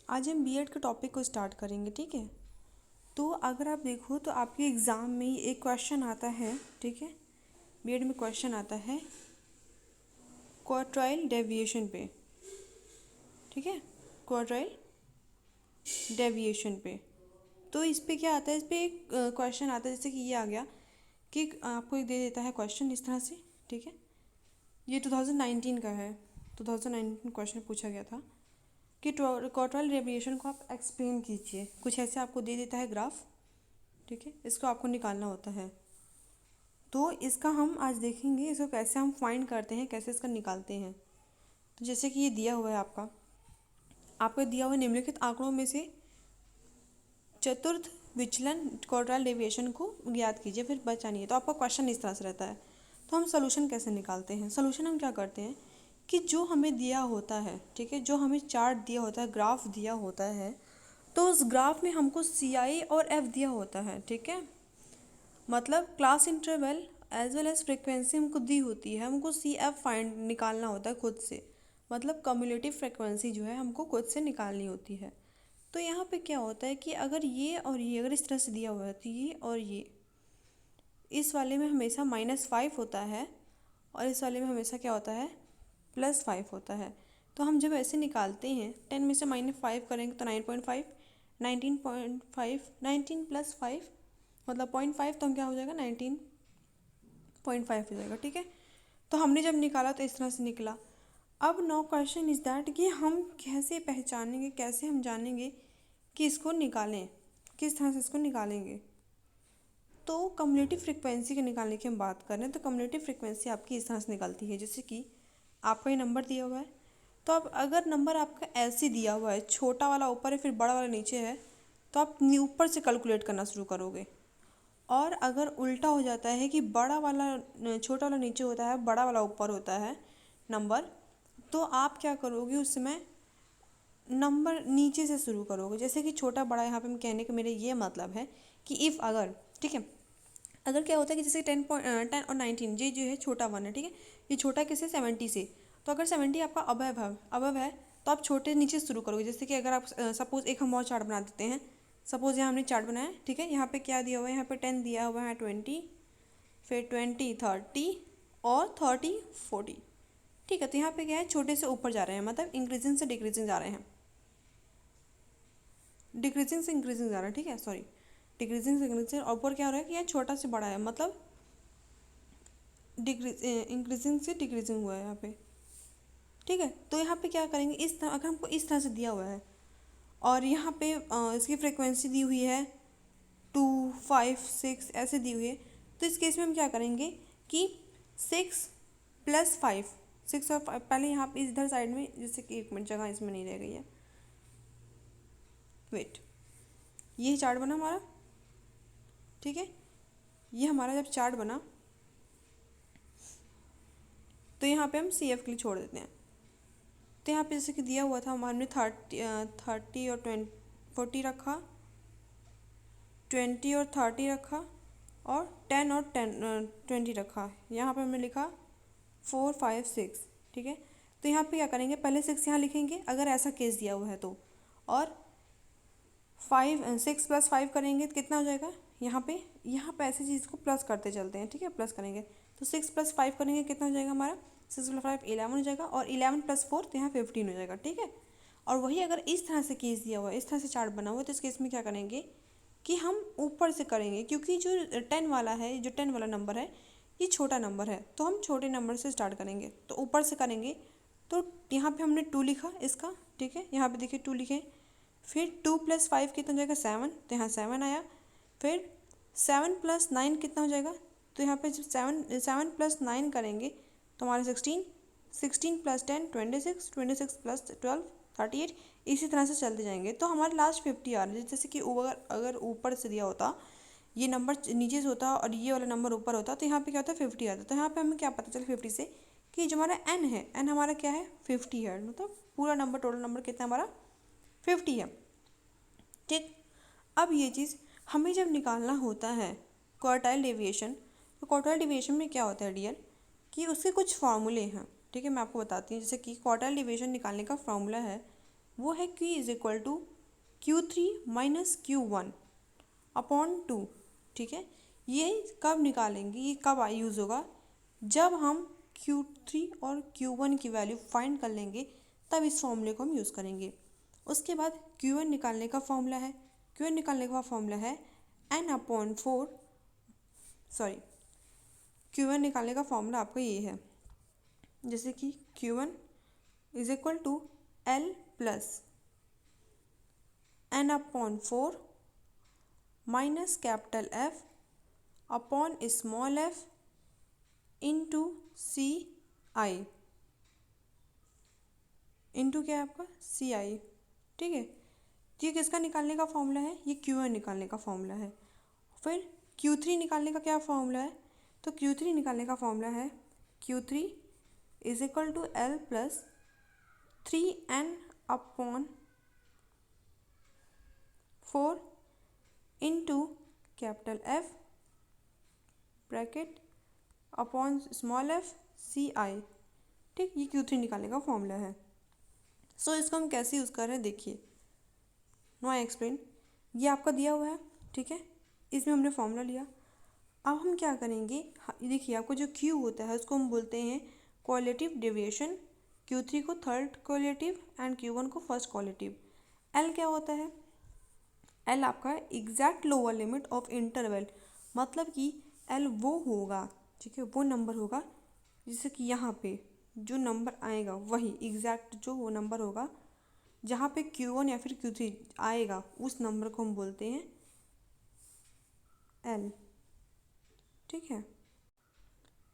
आज हम बीएड के टॉपिक को स्टार्ट करेंगे, ठीक है। तो अगर आप देखो तो आपके एग्ज़ाम में एक क्वेश्चन आता है, ठीक है। बीएड में क्वेश्चन आता है क्वार्टाइल डेविएशन पे, ठीक है, क्वार्टाइल डेविएशन पे। तो इस पे क्या आता है, इस पे एक क्वेश्चन आता है, जैसे कि ये आ गया कि आपको एक दे देता है क्वेश्चन इस तरह से, ठीक है। ये 2019 का है, 2019 क्वेश्चन पूछा गया था कि क्वार्टाइल डेविएशन को आप एक्सप्लेन कीजिए। कुछ ऐसे आपको दे देता है ग्राफ, ठीक है, इसको आपको निकालना होता है। तो इसका हम आज देखेंगे, इसको कैसे हम फाइंड करते हैं, कैसे इसका निकालते हैं। तो जैसे कि ये दिया हुआ है आपको दिया हुआ निम्नलिखित आंकड़ों में से चतुर्थ विचलन क्वार्टाइल डेविएशन को ज्ञात कीजिए, फिर बचानिए। तो आपका क्वेश्चन इस तरह से रहता है। तो हम सोल्यूशन कैसे निकालते हैं? सोल्यूशन हम क्या करते हैं कि जो हमें दिया होता है, ठीक है, जो हमें चार्ट दिया होता है, ग्राफ दिया होता है, तो उस ग्राफ में हमको CI और F दिया होता है, ठीक है। मतलब class interval as well as frequency हमको दी होती है, हमको CF फाइंड निकालना होता है खुद से। मतलब कम्युलेटिव फ्रिक्वेंसी जो है हमको खुद से निकालनी होती है। तो यहाँ पे क्या होता है कि अगर ये और ये अगर इस तरह से दिया हुआ है तो ये और ये इस वाले में हमेशा -5 होता है और इस वाले में हमेशा क्या होता है, +5 होता है। तो हम जब ऐसे निकालते हैं 10 में से -5 करेंगे तो 9.5, 19.5, 19 + 5 मतलब 0.5, तो हम क्या हो जाएगा 19.5 हो जाएगा, ठीक है। तो हमने जब निकाला तो इस तरह से निकला। अब नो क्वेश्चन इज़ दैट कि हम कैसे पहचानेंगे, कैसे हम जानेंगे कि इसको निकालें, किस तरह से इसको निकालेंगे। तो कम्युलेटिव फ्रिक्वेंसी के निकालने की हम बात कर रहे हैं। तो कम्युलेटिव फ्रिक्वेंसी आपकी इस तरह से निकलती है, जैसे कि आपका ये नंबर दिया हुआ है। तो अब अगर नंबर आपका ऐसे दिया हुआ है, छोटा वाला ऊपर है फिर बड़ा वाला नीचे है, तो आप ऊपर से कैलकुलेट करना शुरू करोगे। और अगर उल्टा हो जाता है कि बड़ा वाला छोटा वाला नीचे होता है, बड़ा वाला ऊपर होता है नंबर, तो आप क्या करोगे उस समय, नंबर नीचे से शुरू करोगे। जैसे कि छोटा बड़ा, यहाँ पे मैं कहने का मेरे ये मतलब है कि इफ़ अगर, ठीक है, अगर क्या होता है कि जैसे 10 और 19 ये जो है छोटा वन है, ठीक है, ये छोटा किससे 70 से। तो अगर 70 आपका अबव है तो आप छोटे नीचे शुरू करोगे। जैसे कि अगर आप सपोज़ एक हम और चार्ट बना देते हैं। सपोज़ यहाँ हमने चार्ट बनाया, ठीक है, यहाँ पे क्या दिया हुआ है, यहाँ पे 10 दिया हुआ है, 20, फिर 20 30 और 30 40, ठीक है। तो यहाँ पे क्या है, छोटे से ऊपर जा रहे हैं, मतलब इंक्रीजिंग से डिक्रीजिंग जा रहे हैं, डिक्रीजिंग से इंक्रीजिंग जा रहा है, ठीक है, सॉरी, डिक्रीजिंग से इंक्रीजिंग। और ऊपर क्या हो रहा है कि यहाँ छोटा से बड़ा है, मतलब डिक्रीज इंक्रीजिंग से डिक्रीजिंग हुआ है यहाँ पे, ठीक है। तो यहाँ पे क्या करेंगे, इस तरह अगर हमको इस तरह से दिया हुआ है और यहाँ पे इसकी फ्रिक्वेंसी दी हुई है 2, 5, 6 ऐसे दी हुई है, तो इस केस में हम क्या करेंगे कि 6 + 5, 6 और 5 पहले यहाँ पे इधर साइड में, जैसे कि 1 मिनट जगह इसमें नहीं रह गई है, वेट, ये चार्ट बना हमारा, ठीक है। ये हमारा जब चार्ट बना तो यहाँ पे हम CF के लिए छोड़ देते हैं। तो यहाँ पे जैसे कि दिया हुआ था, हमने 30 और 40 रखा, 20 और 30 रखा, और 10 और 20 रखा। यहाँ पे हमने लिखा 4, 5, 6, ठीक है। तो यहाँ पे क्या करेंगे, पहले 6 यहाँ लिखेंगे अगर ऐसा केस दिया हुआ है तो, और 6 + 5 करेंगे तो कितना हो जाएगा, यहाँ पे ऐसी चीज़ को प्लस करते चलते हैं, ठीक है, प्लस करेंगे। तो 6 + 5 करेंगे, कितना हो जाएगा हमारा, 6 + 5 11 हो जाएगा, और 11 + 4 तो यहाँ 15 हो जाएगा, ठीक है। और वही अगर इस तरह से केस दिया हुआ है, इस तरह से चार्ट बना हुआ है, तो इस केस में क्या करेंगे कि हम ऊपर से करेंगे, क्योंकि जो 10 वाला है, जो 10 वाला नंबर है, ये छोटा नंबर है, तो हम छोटे नंबर से स्टार्ट करेंगे, तो ऊपर से करेंगे। तो यहाँ पे हमने 2 लिखा इसका, ठीक है, यहाँ पे देखिए 2 लिखे, फिर 2 + 5 कितना हो जाएगा 7, तो यहाँ 7 आया। फिर 7 + 9 कितना हो जाएगा, तो यहाँ पे जब 7 + 9 करेंगे तो हमारा 16, 16 + 10 26, 26 + 12 38, इसी तरह से चलते जाएंगे। तो हमारे लास्ट 50 आ रहा है। जैसे कि अगर ऊपर से दिया होता, ये नंबर नीचे से होता और ये वाला नंबर ऊपर होता, तो यहाँ पे क्या होता है 50 आता। तो यहाँ पे हमें क्या पता चला 50 से कि जो हमारा n है, n हमारा क्या है 50 है, मतलब पूरा नंबर, टोटल नंबर कितना हमारा 50 है, ठीक। अब ये चीज़ हमें जब निकालना होता है क्वार्टाइल डेविएशन, तो क्वार्टाइल डेविएशन में क्या होता है डियर, कि उसके कुछ फार्मूले हैं, ठीक है, मैं आपको बताती हूँ। जैसे कि क्वार्टाइल डेविएशन निकालने का फार्मूला है वो है Q is equal to Q3 minus Q1 upon 2। ठीक है, ये कब निकालेंगे, ये कब यूज़ होगा, जब हम Q3 और Q1 की वैल्यू फाइंड कर लेंगे, तब इस फॉर्मूले को हम यूज़ करेंगे। उसके बाद Q1 निकालने का फॉर्मूला है, Q1 निकालने का फॉर्मूला है n अपॉन 4, सॉरी Q1 निकालने का फॉर्मूला आपका ये है, जैसे कि Q1 is equal to L plus n upon 4 minus capital F upon small f into C I, into क्या है आपका सी आई। ठीक है, ये किसका निकालने का फॉर्मूला है, ये Q1 निकालने का फॉर्मूला है। फिर Q3 निकालने का क्या फॉर्मूला है, तो Q3 निकालने का फॉर्मूला है Q3 is equal to L plus 3n upon 4 into capital F bracket upon small f C I. ठीक, ये Q3 निकालने का फॉर्मूला है। सो इसको हम कैसे यूज़ कर रहे हैं देखिए, नो आई एक्सप्लेन। ये आपका दिया हुआ है, ठीक है, इसमें हमने फॉर्मूला लिया। अब हम क्या करेंगे, देखिए आपको जो Q होता है उसको हम बोलते हैं क्वालिटिव डेविएशन, Q3 को थर्ड क्वालिटिव एंड Q1 को फर्स्ट क्वालिटिव। L क्या होता है, L आपका exact lower limit of interval, मतलब कि L वो होगा, ठीक है, वो नंबर होगा जैसे कि यहाँ पे जो नंबर आएगा वही एग्जैक्ट जो वो नंबर होगा जहाँ पे Q1 या फिर Q3 आएगा, उस नंबर को हम बोलते हैं L। ठीक है,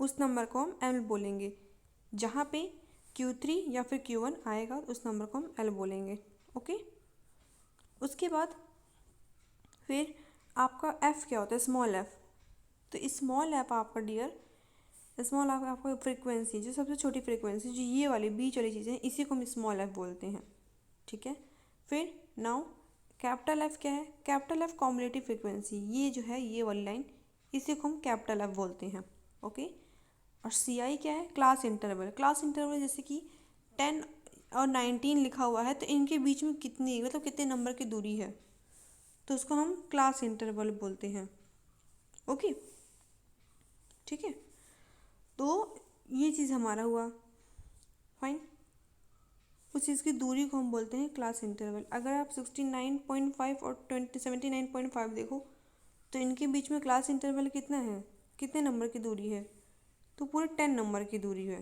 उस नंबर को हम L बोलेंगे, जहाँ पे Q3 या फिर Q1 आएगा उस नंबर को हम L बोलेंगे। ओके, उसके बाद फिर आपका F क्या होता है, स्मॉल f। तो स्मॉल f आपका डियर, स्मॉल f आपका फ्रीक्वेंसी, जो सबसे छोटी फ्रीक्वेंसी, जो ये वाली बीच वाली चीज़ें, इसी को हम स्मॉल f बोलते हैं। ठीक है, फिर नाउ कैपिटल F क्या है, कैपिटल F कॉम्युलेटिव फ्रीक्वेंसी, ये जो है ये वाली लाइन, इसी को हम कैपिटल F बोलते हैं। ओके, और सी आई क्या है, क्लास इंटरवल। क्लास इंटरवल जैसे कि 10 और 19 लिखा हुआ है, तो इनके बीच में कितनी, मतलब कितने नंबर की दूरी है, तो उसको हम क्लास इंटरवल बोलते हैं। ओके, ठीक है, तो ये चीज़ हमारा हुआ फाइन। उस चीज़ की दूरी को हम बोलते हैं क्लास इंटरवल। अगर आप 69.5 और 79.5 देखो, तो इनके बीच में क्लास इंटरवल कितना है, कितने नंबर की दूरी है, तो पूरे 10 नंबर की दूरी है।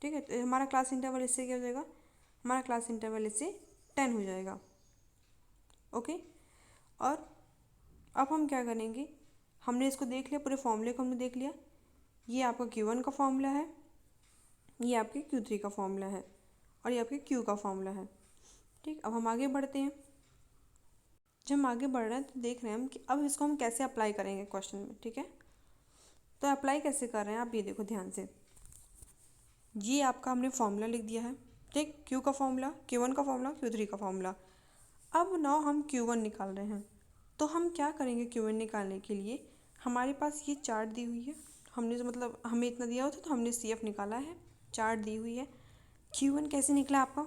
ठीक है, तो हमारा क्लास इंटरवल इससे क्या हो जाएगा, हमारा क्लास इंटरवल इससे 10 हो जाएगा। ओके, और अब हम क्या करेंगे, हमने इसको देख लिया, पूरे फॉर्मूले को हमने देख लिया। ये आपका Q1 का फॉर्मूला है, ये आपके Q3 का फॉर्मूला है, और ये आपके Q का फॉर्मूला है। ठीक, अब हम आगे बढ़ते हैं। जब हम आगे बढ़ रहे हैं तो देख रहे हैं हम कि अब इसको हम कैसे अप्लाई करेंगे क्वेश्चन में। ठीक है, तो अप्लाई कैसे कर रहे हैं आप ये देखो ध्यान से। ये आपका हमने फॉर्मूला लिख दिया है, ठीक, Q का फॉर्मूला, Q1 का फॉर्मूला, Q3 का फॉर्मूला। अब नाउ हम Q1 निकाल रहे हैं, तो हम क्या करेंगे, Q1 निकालने के लिए हमारे पास ये चार्ट दी हुई है, हमने जो मतलब हमें इतना दिया होता तो हमने CF निकाला है, चार्ट दी हुई है। Q1 कैसे निकला आपका,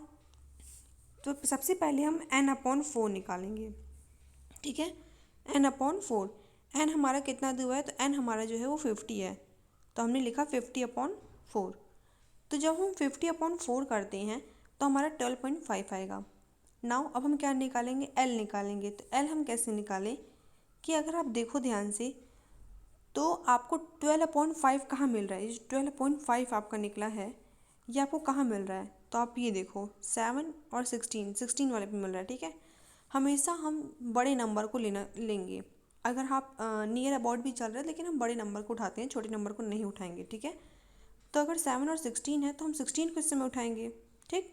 तो सबसे पहले हम n अपॉन 4 निकालेंगे। ठीक है, n अपॉन 4, n हमारा कितना दिया हुआ है, तो n हमारा जो है वो 50 है, तो हमने लिखा 50 अपॉन 4। तो जब हम 50 अपॉन 4 करते हैं तो हमारा 12.5 आएगा। नाउ अब हम क्या निकालेंगे, L निकालेंगे। तो L हम कैसे निकालें, कि अगर आप देखो ध्यान से, तो आपको 12/5 कहाँ मिल रहा है, ये 12/5 आपका निकला है, ये आपको कहाँ मिल रहा है, तो आप ये देखो 7 और 16 वाले पे मिल रहा है। ठीक है, हमेशा हम बड़े नंबर को लेंगे। अगर आप नियर अबाउट भी चल रहे हैं, लेकिन हम बड़े नंबर को उठाते हैं, छोटे नंबर को नहीं उठाएंगे। ठीक है, तो अगर 7 और 16 है तो हम 16 को इस समय उठाएंगे। ठीक,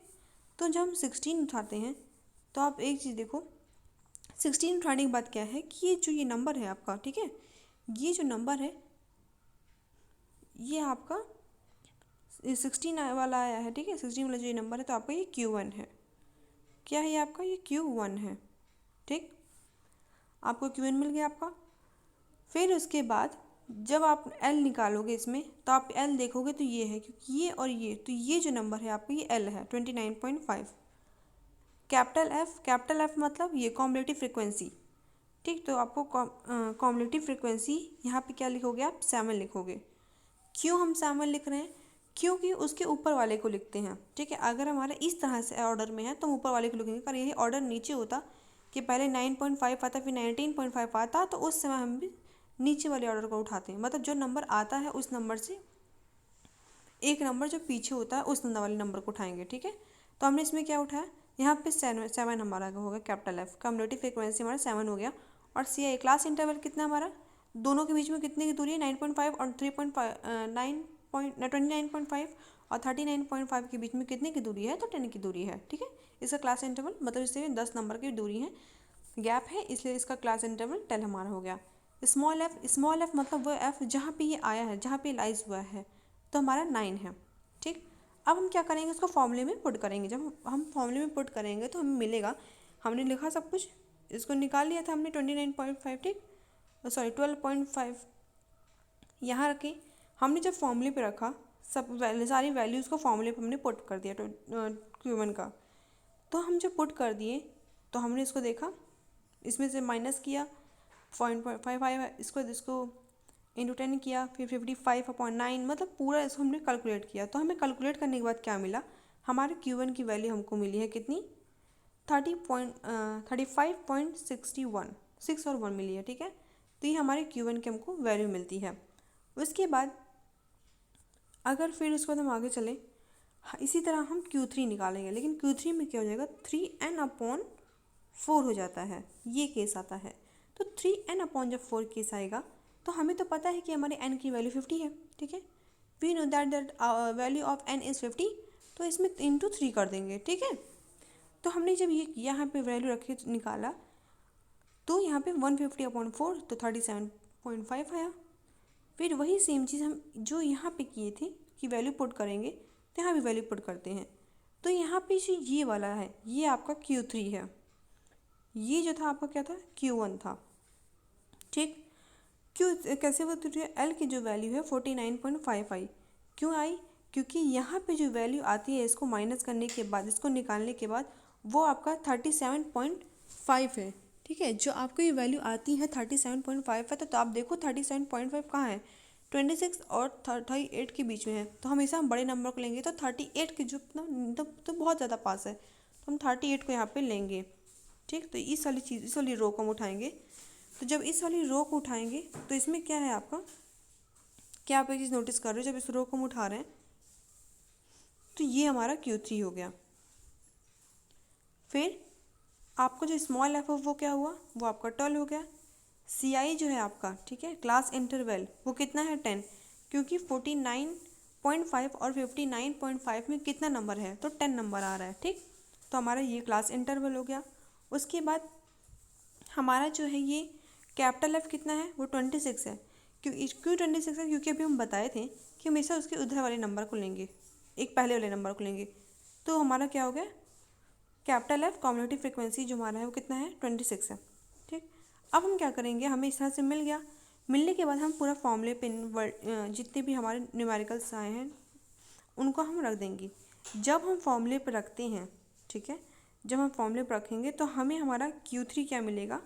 तो जब हम 16 उठाते हैं तो आप एक चीज़ देखो, 16 उठाने के बाद क्या है कि ये जो ये नंबर है आपका, ठीक है, ये जो नंबर है ये आपका 16 वाला आया है। ठीक है, 16 वाला जो ये नंबर है, तो आपका ये Q1 है। क्या है ये आपका, ये Q1 है। ठीक, आपको Q1 मिल गया आपका। फिर उसके बाद जब आप L निकालोगे इसमें, तो आप L देखोगे तो ये है, क्योंकि ये और ये, तो ये जो नंबर है आपका ये L है 29.5। कैपिटल एफ मतलब ये कॉम्युलेटिव फ्रिक्वेंसी, ठीक। तो आपको कॉम्युलेटिव फ्रिक्वेंसी यहाँ पे क्या लिखोगे आप, 7 लिखोगे। क्यों हम 7 लिख रहे हैं, क्योंकि उसके ऊपर वाले को लिखते हैं, ठीक है। अगर हमारा इस तरह से ऑर्डर में है तो हम ऊपर वाले को लिखेंगे। अगर यही ऑर्डर नीचे होता कि पहले 9.5 आता फिर 19.5 आता, तो उस समय हम भी नीचे वाले ऑर्डर को उठाते हैं। मतलब जो नंबर आता है उस नंबर से एक नंबर जो पीछे होता है उस वाले नंबर को उठाएंगे, ठीक है। तो हमने इसमें क्या उठाया, यहाँ पे 7 हमारा होगा कैपिटल एफ, कम्युलेटिव फ्रिक्वेंसी हमारा 7 हो गया। और सी आई क्लास इंटरवल कितना हमारा, दोनों के बीच में कितने की दूरी है, 9.5 और 29.5 और 39.5 के बीच में कितने की दूरी है, तो 10 की दूरी है, ठीक है। इसका क्लास इंटरवल मतलब इससे 10 नंबर की दूरी है, गैप है, इसलिए इसका क्लास इंटरवल 10 हमारा हो गया। स्मॉल एफ मतलब वो एफ जहाँ पे ये आया है, जहाँ पे लाइज हुआ है, तो हमारा 9 है, ठीक। अब हम क्या करेंगे, उसको फॉर्मूले में पुट करेंगे। जब हम फॉर्मूले में पुट करेंगे तो हमें मिलेगा, हमने लिखा सब कुछ, इसको निकाल लिया था हमने 29.5, ठीक, सॉरी 12.5 यहाँ रखी। हमने जब फॉर्मूले पे रखा सब सारी वैल्यूज़ को फॉर्मूले पे हमने पुट कर दिया Q1 का। तो हम जब पुट कर दिए तो हमने इसको देखा, इसमें से माइनस किया 0.55, इसको इंटू 10 किया, फिर 55/9, मतलब पूरा इसको हमने कैलकुलेट किया। तो हमें कैलकुलेट करने के बाद क्या मिला, हमारे Q1 की वैल्यू हमको मिली है कितनी, 35.61, 6 और 1 मिली है, ठीक है। तो ये हमारे Q1 की हमको वैल्यू मिलती है। उसके बाद अगर फिर उसके बाद हम आगे चले, इसी तरह हम Q3 निकालेंगे, लेकिन Q3 में क्या हो जाएगा, 3n/4 हो जाता है, ये केस आता है। तो 3n/ जब 4 केस आएगा तो हमें तो पता है कि हमारे n की वैल्यू 50 है, ठीक है। We know that value of n is 50, तो इसमें इंटू 3 कर देंगे, ठीक है। तो हमने जब ये यहाँ पे वैल्यू रखे निकाला तो यहाँ पे 150/4 तो 37.5 आया। फिर वही सेम चीज़ हम जो यहाँ पे किए थे कि वैल्यू पुट करेंगे, तो यहाँ भी वैल्यू पुट करते हैं। तो यहाँ पे जो ये वाला है ये आपका Q3 है, ये जो था आपका क्या था, Q1 था, ठीक। क्यों कैसे वो एल की जो वैल्यू है 49.5 आई, क्यों आई, क्योंकि यहाँ पे जो वैल्यू आती है इसको माइनस करने के बाद, इसको निकालने के बाद वो आपका 37.5 है, ठीक है। जो आपको ये वैल्यू आती है 37.5 है, तो आप देखो 37.5 कहाँ है, 26 और 38 के बीच में है। तो हमेशा हम बड़े नंबर को लेंगे, तो 38 के जो तो बहुत ज़्यादा पास है, तो हम 38 को यहाँ पे लेंगे, ठीक। तो इस वाली चीज़, इस वाली रो को हम उठाएंगे। तो जब इस वाली रो को उठाएंगे तो इसमें क्या है आपका, क्या आप एक चीज़ नोटिस कर रहे हो, जब इस रो को हम उठा रहे हैं तो ये हमारा Q3 हो गया। फिर आपका जो स्मॉल एफ वो क्या हुआ, वो आपका 12 हो गया। CI जो है आपका, ठीक है, क्लास इंटरवल वो कितना है, 10, क्योंकि 49.5 और 59.5 में कितना नंबर है, तो 10 नंबर आ रहा है, ठीक। तो हमारा ये क्लास इंटरवल हो गया। उसके बाद हमारा जो है ये कैपिटल एफ कितना है, वो 26 है। क्यों 26 है, क्योंकि अभी हम बताए थे कि हमेशा उसके उधर वाले नंबर को लेंगे, एक पहले वाले नंबर को लेंगे। तो हमारा क्या हो गया, कैपिटल एफ कम्युलेटिव फ्रिक्वेंसी जो हमारा है वो कितना है, 26 है, ठीक। अब हम क्या करेंगे, हमें इस तरह से मिल गया। मिलने के बाद हम पूरा फॉर्मूले पे जितने भी हमारे न्यूमेरिकल्स आए हैं उनको हम रख देंगे। जब हम फॉर्मूले पर रखते हैं, ठीक है, जब हम फॉर्मूले पर रखेंगे तो हमें हमारा Q3 क्या मिलेगा,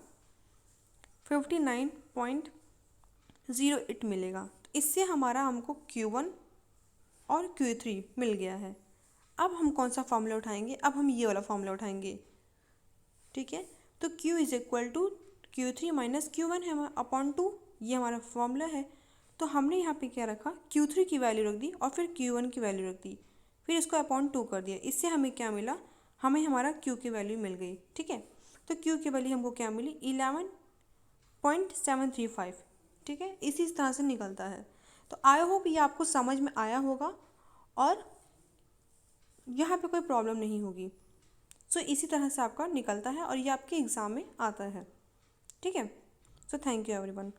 59.08 मिलेगा। तो इससे हमारा हमको Q1 और Q3 मिल गया है। अब हम कौन सा फॉर्मूला उठाएंगे, अब हम ये वाला फॉर्मूला उठाएंगे, ठीक है। तो Q is equal to Q3 minus Q1 है अपॉन 2, ये हमारा फॉर्मूला है। तो हमने यहाँ पे क्या रखा, Q3 की वैल्यू रख दी और फिर Q1 की वैल्यू रख दी, फिर इसको अपॉन 2 कर दिया। इससे हमें क्या मिला, हमें हमारा Q की वैल्यू मिल गई, ठीक है। तो Q की वैल्यू हमको क्या मिली, 11.735, ठीक है। इसी तरह से निकलता है। तो आई होप ये आपको समझ में आया होगा और यहाँ पे कोई प्रॉब्लम नहीं होगी। सो इसी तरह से आपका निकलता है और ये आपके एग्ज़ाम में आता है, ठीक है। So thank you everyone.